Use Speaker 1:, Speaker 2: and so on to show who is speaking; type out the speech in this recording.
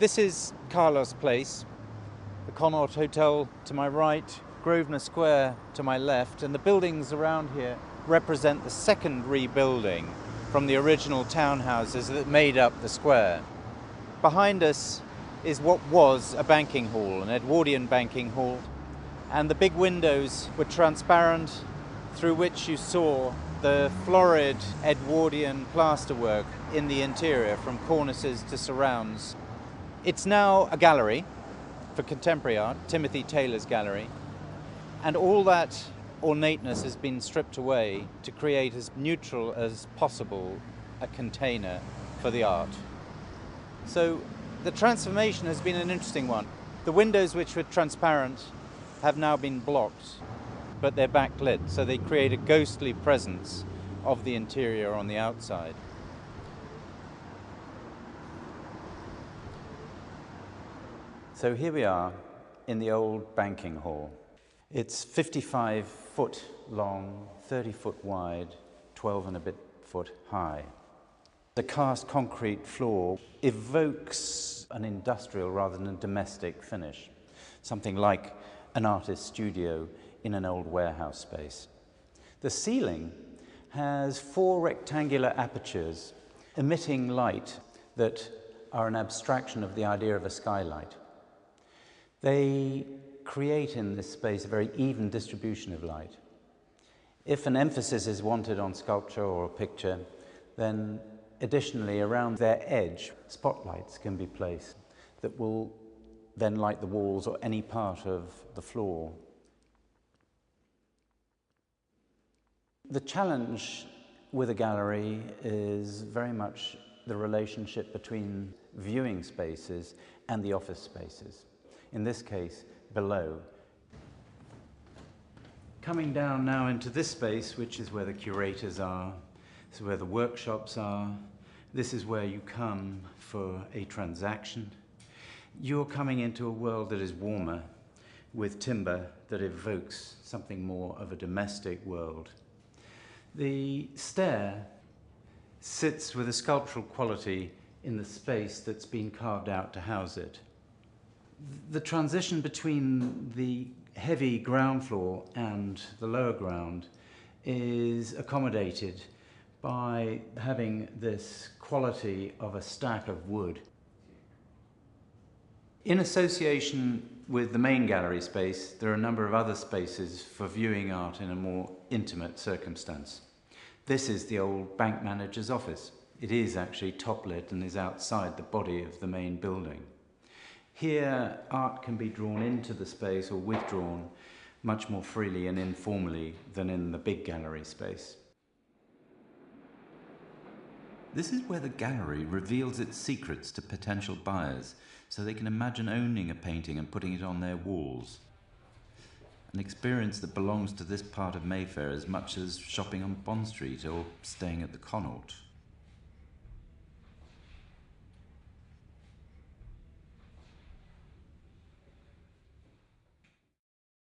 Speaker 1: This is Carlos Place, the Connaught Hotel to my right, Grosvenor Square to my left, and the buildings around here represent the second rebuilding from the original townhouses that made up the square. Behind us is what was a banking hall, an Edwardian banking hall, and the big windows were transparent through which you saw the florid Edwardian plasterwork in the interior from cornices to surrounds. It's now a gallery for contemporary art, Timothy Taylor's gallery, and all that ornateness has been stripped away to create as neutral as possible a container for the art. So the transformation has been an interesting one. The windows, which were transparent, have now been blocked, but they're backlit, so they create a ghostly presence of the interior on the outside. So here we are in the old banking hall. It's 55 foot long, 30 foot wide, 12 and a bit foot high. The cast concrete floor evokes an industrial rather than a domestic finish, something like an artist's studio in an old warehouse space. The ceiling has 4 rectangular apertures emitting light that are an abstraction of the idea of a skylight. They create in this space a very even distribution of light. If an emphasis is wanted on sculpture or a picture, then additionally around their edge, spotlights can be placed that will then light the walls or any part of the floor. The challenge with a gallery is very much the relationship between viewing spaces and the office spaces. In this case, below. Coming down now into this space, which is where the curators are, this is where the workshops are, this is where you come for a transaction. You're coming into a world that is warmer, with timber that evokes something more of a domestic world. The stair sits with a sculptural quality in the space that's been carved out to house it. The transition between the heavy ground floor and the lower ground is accommodated by having this quality of a stack of wood. In association with the main gallery space, there are a number of other spaces for viewing art in a more intimate circumstance. This is the old bank manager's office. It is actually top-lit and is outside the body of the main building. Here, art can be drawn into the space or withdrawn much more freely and informally than in the big gallery space.
Speaker 2: This is where the gallery reveals its secrets to potential buyers, so they can imagine owning a painting and putting it on their walls. An experience that belongs to this part of Mayfair as much as shopping on Bond Street or staying at the Connaught.